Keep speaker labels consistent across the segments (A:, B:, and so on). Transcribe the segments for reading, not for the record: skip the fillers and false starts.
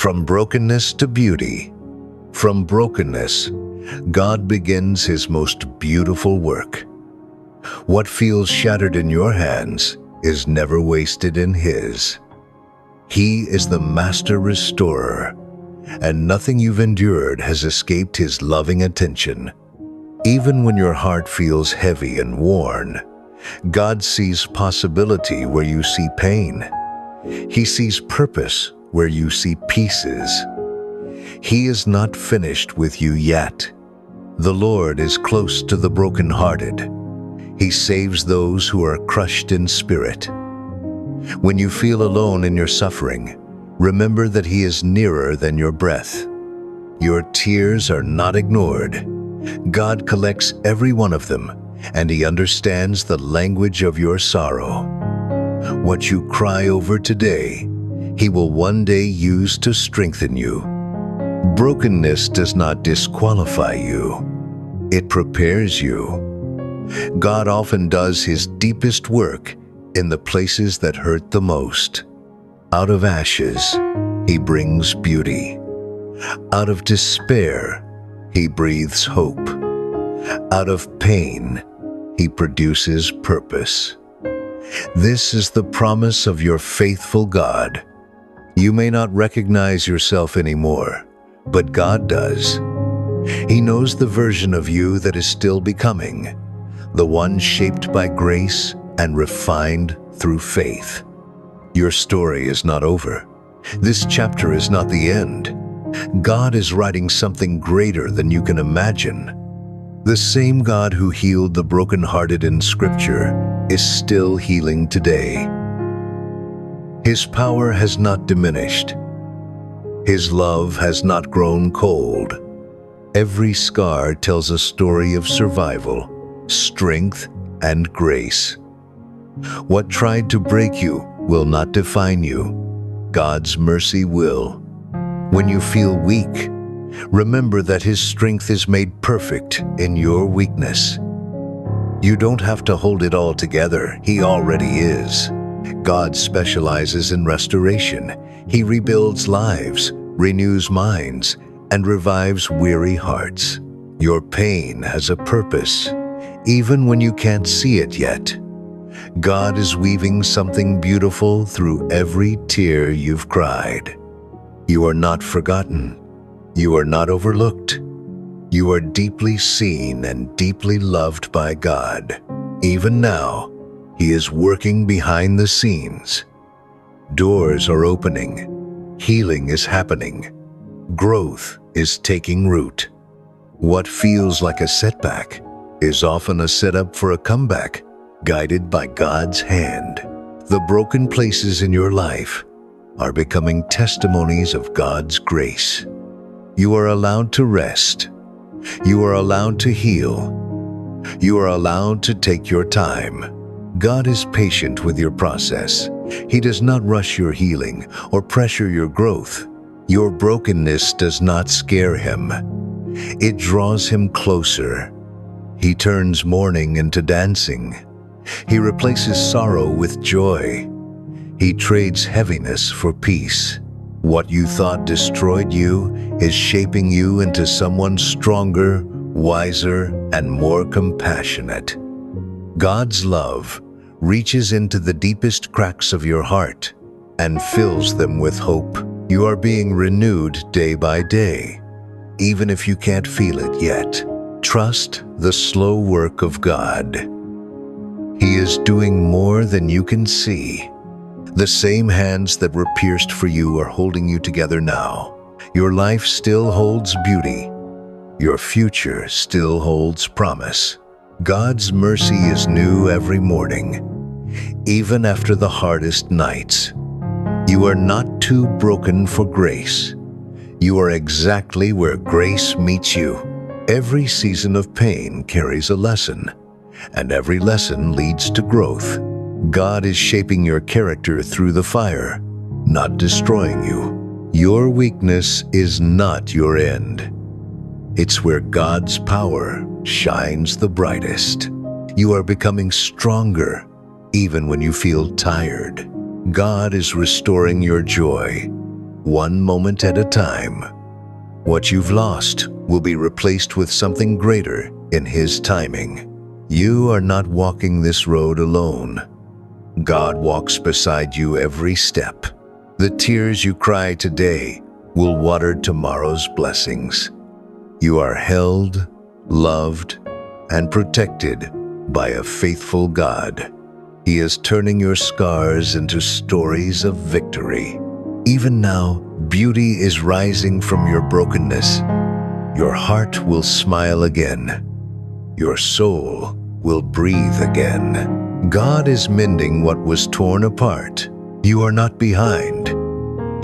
A: From brokenness to beauty. From brokenness, God begins His most beautiful work. What feels shattered in your hands is never wasted in His. He is the master restorer, and nothing you've endured has escaped His loving attention. Even when your heart feels heavy and worn, God sees possibility where you see pain. He sees purpose where you see pieces. He is not finished with you yet. The Lord is close to the brokenhearted. He saves those who are crushed in spirit. When you feel alone in your suffering, remember that He is nearer than your breath. Your tears are not ignored. God collects every one of them, and He understands the language of your sorrow. What you cry over today, He will one day use to strengthen you. Brokenness does not disqualify you. It prepares you. God often does His deepest work in the places that hurt the most. Out of ashes, He brings beauty. Out of despair, He breathes hope. Out of pain, He produces purpose. This is the promise of your faithful God. You may not recognize yourself anymore, but God does. He knows the version of you that is still becoming, the one shaped by grace and refined through faith. Your story is not over. This chapter is not the end. God is writing something greater than you can imagine. The same God who healed the brokenhearted in Scripture is still healing today. His power has not diminished. His love has not grown cold. Every scar tells a story of survival, strength, and grace. What tried to break you will not define you. God's mercy will. When you feel weak, remember that His strength is made perfect in your weakness. You don't have to hold it all together. He already is. God specializes in restoration. He rebuilds lives, renews minds, and revives weary hearts. Your pain has a purpose, even when you can't see it yet. God is weaving something beautiful through every tear you've cried. You are not forgotten. You are not overlooked. You are deeply seen and deeply loved by God. Even now, He is working behind the scenes. Doors are opening. Healing is happening. Growth is taking root. What feels like a setback is often a setup for a comeback, guided by God's hand. The broken places in your life are becoming testimonies of God's grace. You are allowed to rest. You are allowed to heal. You are allowed to take your time. God is patient with your process. He does not rush your healing or pressure your growth. Your brokenness does not scare Him. It draws Him closer. He turns mourning into dancing. He replaces sorrow with joy. He trades heaviness for peace. What you thought destroyed you is shaping you into someone stronger, wiser, and more compassionate. God's love reaches into the deepest cracks of your heart and fills them with hope. You are being renewed day by day, even if you can't feel it yet. Trust the slow work of God. He is doing more than you can see. The same hands that were pierced for you are holding you together now. Your life still holds beauty. Your future still holds promise. God's mercy is new every morning, even after the hardest nights. You are not too broken for grace. You are exactly where grace meets you. Every season of pain carries a lesson, and every lesson leads to growth. God is shaping your character through the fire, not destroying you. Your weakness is not your end. It's where God's power shines the brightest. You are becoming stronger, even when you feel tired. God is restoring your joy. one moment at a time. What you've lost will be replaced with something greater in His timing. You are not walking this road alone. God walks beside you every step. The tears you cry today will water tomorrow's blessings. You are held, loved, and protected by a faithful God. He is turning your scars into stories of victory. Even now, beauty is rising from your brokenness. Your heart will smile again. Your soul will breathe again. God is mending what was torn apart. You are not behind.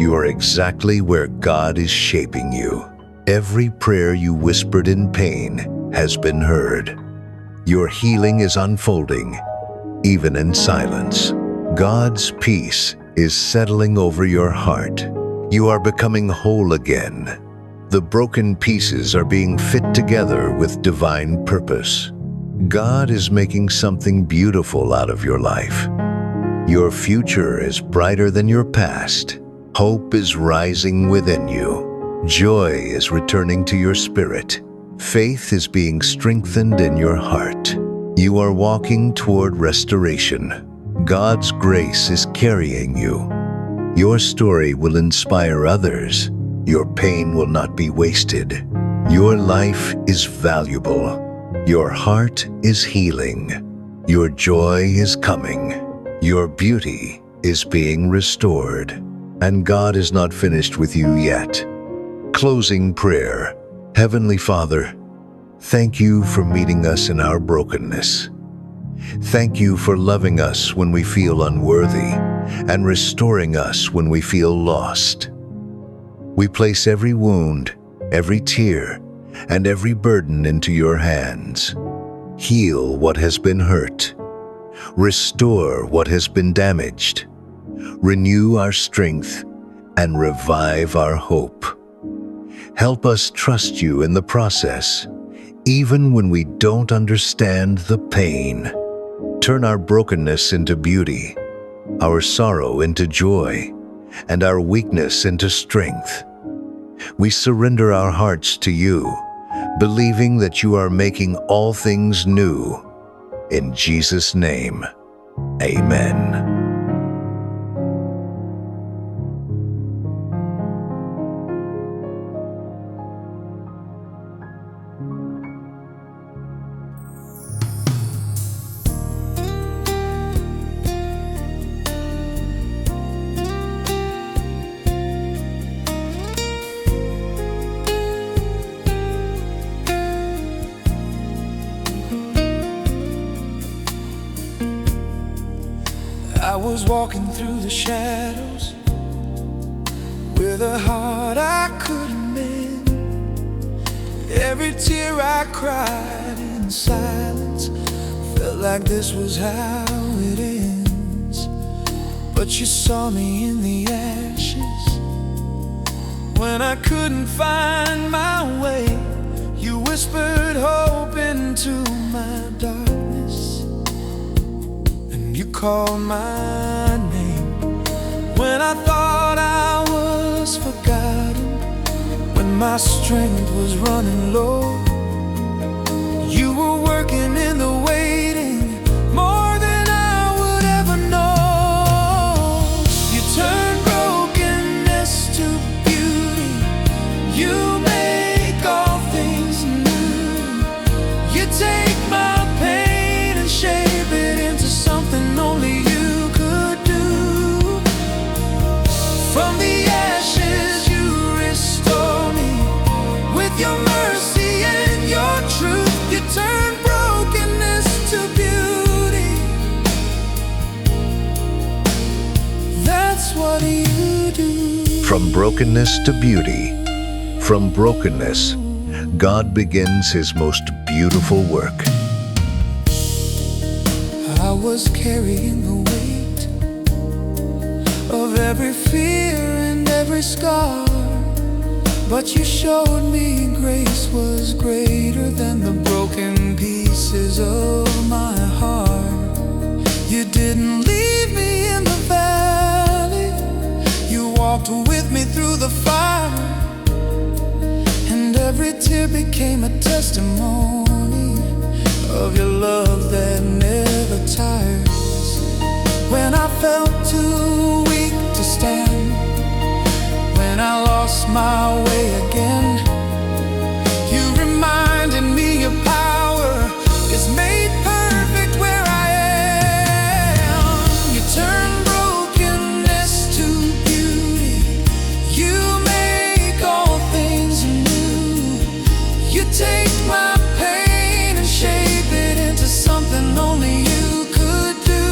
A: You are exactly where God is shaping you. Every prayer you whispered in pain has been heard. Your healing is unfolding, even in silence. God's peace is settling over your heart. You are becoming whole again. The broken pieces are being fit together with divine purpose. God is making something beautiful out of your life. Your future is brighter than your past. Hope is rising within you. Joy is returning to your spirit. Faith is being strengthened in your heart. You are walking toward restoration. God's grace is carrying you. Your story will inspire others. Your pain will not be wasted. Your life is valuable. Your heart is healing. Your joy is coming. Your beauty is being restored. And God is not finished with you yet. Closing prayer. Heavenly Father, thank you for meeting us in our brokenness. Thank you for loving us when we feel unworthy and restoring us when we feel lost. We place every wound, every tear, and every burden into your hands. Heal what has been hurt. Restore what has been damaged. Renew our strength and revive our hope. Help us trust you in the process, even when we don't understand the pain. Turn our brokenness into beauty, our sorrow into joy, and our weakness into strength. We surrender our hearts to you, believing that you are making all things new. In Jesus' name, amen.
B: I was walking through the shadows with a heart I couldn't mend. Every tear I cried in silence felt like this was how it ends. But you saw me in the ashes when I couldn't find my way. You whispered hope into my darkness, and you called my name when I thought I was forgotten. When my strength was running low, you were working in the waiting more than I would ever know. You turned brokenness to beauty. You make all things new. You take my pain and shape it into something only you could do. From the ashes you restore me with your mercy and your truth. You turn brokenness to beauty. That's what you do.
A: From brokenness to beauty. From brokenness, God begins His most beautiful work.
B: I was carrying the weight of every fear and every scar, but you showed me grace was greater than the broken pieces of my heart. You didn't leave me in the valley. You walked walked with me through the fire, and every tear became a testimony of your love that never tires. When I felt too weak to stand, when I lost my way again, you reminded me your power is made perfect where I am. You turn brokenness to beauty. You make all things new. You take my pain and shape it into something only you could do.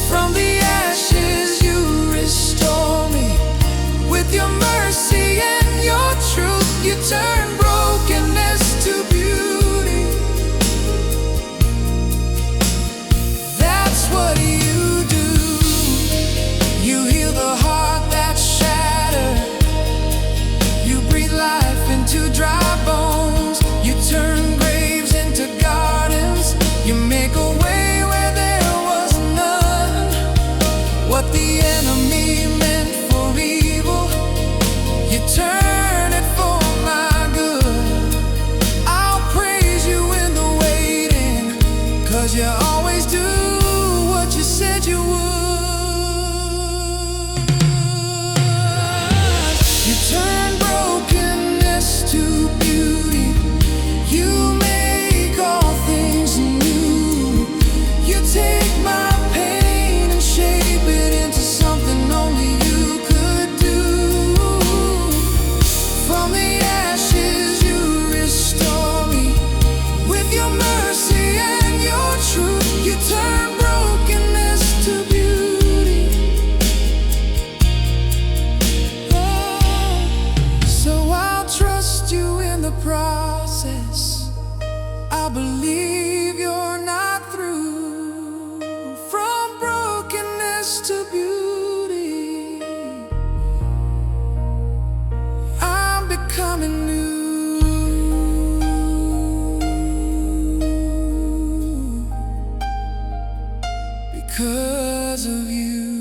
B: From the ashes you restore me with your mercy and your truth. You turn brokenness to beauty. That's what you do. You heal the heart that's shattered. You breathe life into dry bones. You turn graves into gardens. You make a way where there was none. What the enemy meant for evil, you turn it for my good. I'll praise you in the waiting, 'cause you always do what you said you would. You turn brokenness to beauty. You make all things new. You take my pain and shape it into something only you could do. From the ashes you restore me with your mercy and your truth. You turn brokenness to beauty. Oh, so I'll trust you in the process. I believe you're not through. From brokenness to beauty, I'm becoming new. Because of you.